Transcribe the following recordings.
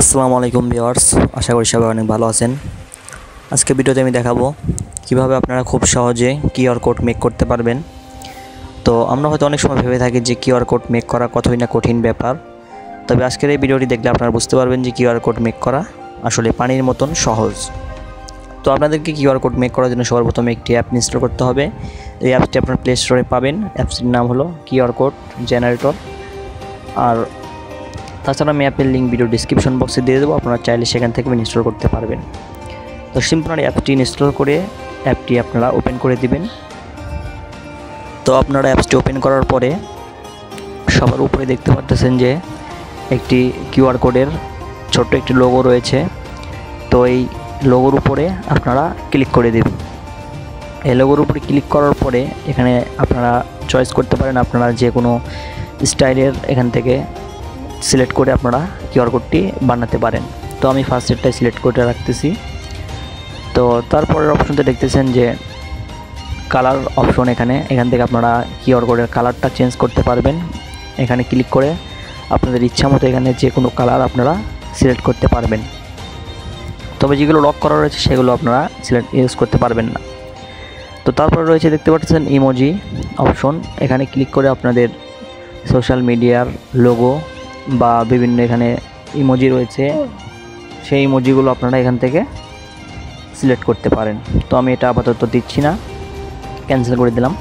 আসসালামু আলাইকুম ভিউয়ার্স, আশা করি সবাই অনেক ভালো আছেন। আজকে ভিডিওতে আমি দেখাবো কিভাবে আপনারা খুব সহজে কিউআর কোড মেক করতে পারবেন। তো আমরা হয়তো অনেক সময় ভেবে থাকি যে কিউআর কোড মেক করা কতই না কঠিন ব্যাপার, তবে আজকের এই ভিডিওটি দেখলে আপনারা বুঝতে পারবেন যে কিউআর কোড মেক করা আসলে পানির মতন সহজ। তো আপনাদেরকে কিউআর কোড মেক করার জন্য সবার প্রথমে একটি অ্যাপ ইনস্টল করতে হবে। এই অ্যাপটি আপনার প্লে স্টোরে পাবেন। অ্যাপসটির নাম হলো কিউআর কোড জেনারেটর। আর তাছাড়া আমি অ্যাপের লিঙ্ক ভিডিও ডিসক্রিপশন বক্সে দিয়ে দেবো, আপনারা চাইলে সেখান থেকে ইনস্টল করতে পারবেন। তো সিম্পল অ্যাপটি ইনস্টল করে অ্যাপটি আপনারা ওপেন করে দিবেন। তো আপনারা অ্যাপসটি ওপেন করার পরে সবার উপরে দেখতে পাচ্ছেন যে একটি কিউআর কোডের ছোট্ট একটি লোগো রয়েছে। তো এই লোগোর উপরে আপনারা ক্লিক করে দেবেন। এই লোগোর উপরে ক্লিক করার পরে এখানে আপনারা চয়েস করতে পারেন, আপনারা যে কোনো স্টাইলের এখান থেকে সিলেক্ট করে আপনারা কিউআর কোডটি বানাতে পারেন। তো আমি ফার্স্ট সেটটাই সিলেক্ট করে রাখতেছি। তো তারপরের অপশনতে দেখতেছেন যে কালার অপশন, এখান থেকে আপনারা কিউআর কোডের কালারটা চেঞ্জ করতে পারবেন। এখানে ক্লিক করে আপনাদের ইচ্ছা মতো এখানে যে কোনো কালার আপনারা সিলেক্ট করতে পারবেন। তবে যেগুলো লক করা রয়েছে সেগুলো আপনারা ইউজ করতে পারবেন না। তো তারপরে রয়েছে দেখতে পাচ্ছেন ইমোজি অপশন। এখানে ক্লিক করে আপনাদের সোশ্যাল মিডিয়ার লোগো বা বিভিন্ন এখানে ইমোজি রয়েছে, সেই ইমোজিগুলো আপনারা এখান থেকে সিলেক্ট করতে পারেন। তো আমি এটা আপাতত দিচ্ছি না, ক্যান্সেল করে দিলাম।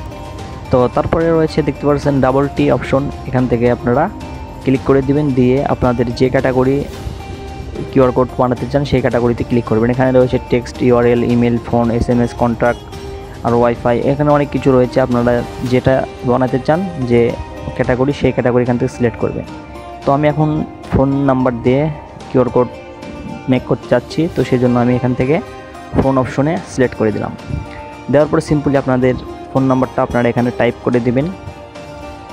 তো তারপরে রয়েছে দেখতে পাচ্ছেন ডাবল টি অপশন। এখান থেকে আপনারা ক্লিক করে দিবেন, দিয়ে আপনাদের যে ক্যাটাগরি কিউআর কোড বানাতে চান সেই ক্যাটাগরিতে ক্লিক করবেন। এখানে রয়েছে text, URL, email, phone, SMS, contact আর ওয়াইফাই। এখানে অনেক কিছু রয়েছে, আপনারা যেটা বানাতে চান যে ক্যাটাগরি সেই ক্যাটাগরি এখান থেকে সিলেক্ট করবেন। তো আমি এখন ফোন নাম্বার দিয়ে কিউআর কোড মেক করতে চাচ্ছি, তো সেই জন্য আমি এখান থেকে ফোন অপশনে সিলেক্ট করে দিলাম। দেওয়ার পরে সিম্পলি আপনাদের ফোন নাম্বারটা আপনারা এখানে টাইপ করে দিবেন।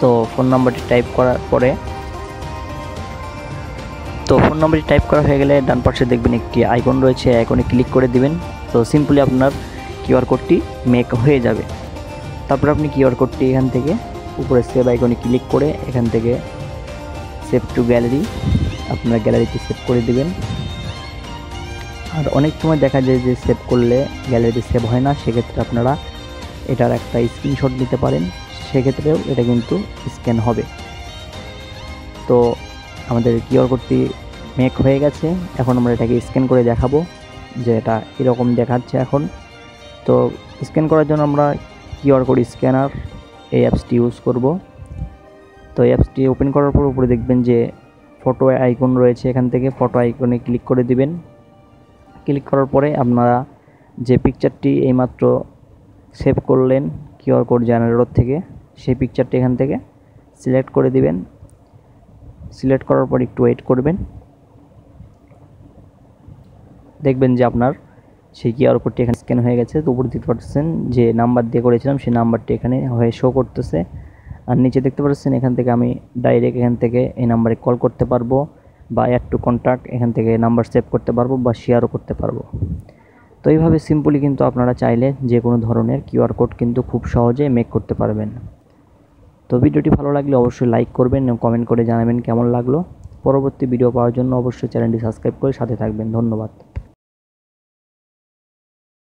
তো ফোন নাম্বারটি টাইপ করার পরে ফোন নাম্বারটি টাইপ করা হয়ে গেলে ডান পাশে দেখবেন একটি আইকন রয়েছে, আইকনে ক্লিক করে দিবেন। তো সিম্পলি আপনার কিউআর কোডটি মেক হয়ে যাবে। তারপর আপনি কিউআর কোডটি এখান থেকে উপরে সেভ আইকনে ক্লিক করে এখান থেকে সেভ টু গ্যালারি, আপনারা গ্যালারিতে সেভ করে দিবেন। আর অনেক সময় দেখা যায় যে সেভ করলে গ্যালারিতে সেভ হয় না, সেক্ষেত্রে আপনারা এটার একটা স্ক্রিনশট নিতে পারেন, সেক্ষেত্রেও এটা কিন্তু স্ক্যান হবে। তো আমাদের কিউআর কোডটি মেক হয়ে গেছে। এখন আমরা এটাকে স্ক্যান করে দেখাবো যে এটা এরকম দেখাচ্ছে এখন। তো স্ক্যান করার জন্য আমরা কিউআর কোড স্ক্যানার এই অ্যাপসটি ইউজ করব। তো এই অ্যাপসটি ওপেন করার পর উপরে দেখবেন যে ফটো আইকন রয়েছে, এখান থেকে ফটো আইকনে ক্লিক করে দিবেন। ক্লিক করার পরে আপনারা যে পিকচারটি এইমাত্র সেভ করলেন কিউআর কোড জেনারেটর থেকে, সেই পিকচারটি এখান থেকে সিলেক্ট করে দিবেন। সিলেক্ট করার পর একটু ওয়েট করবেন, দেখবেন যে আপনার সেই কিউআর কোডটি এখানে স্ক্যান হয়ে গেছে। তো উপরে দেখতে পাচ্ছেন যে নাম্বার দিয়ে করেছিলাম সেই নাম্বারটি এখানে হয়ে শো করতেছে। আর নিচে দেখতে পাচ্ছেন এখান থেকে আমি ডাইরেক্ট এখান থেকে এই নাম্বারে কল করতে পারবো, বা অ্যাড টু কন্ট্যাক্ট এখান থেকে নাম্বার সেভ করতে পারবো, বা শেয়ারও করতে পারবো। তো এইভাবে সিম্পলি কিন্তু আপনারা চাইলে যে কোনো ধরনের কিউআর কোড কিন্তু খুব সহজে মেক করতে পারবেন। তো ভিডিওটি ভালো লাগলে অবশ্যই লাইক করবেন এবং কমেন্ট করে জানাবেন কেমন লাগলো। পরবর্তী ভিডিও পাওয়ার জন্য অবশ্যই চ্যানেলটি সাবস্ক্রাইব করে সাথে থাকবেন। ধন্যবাদ।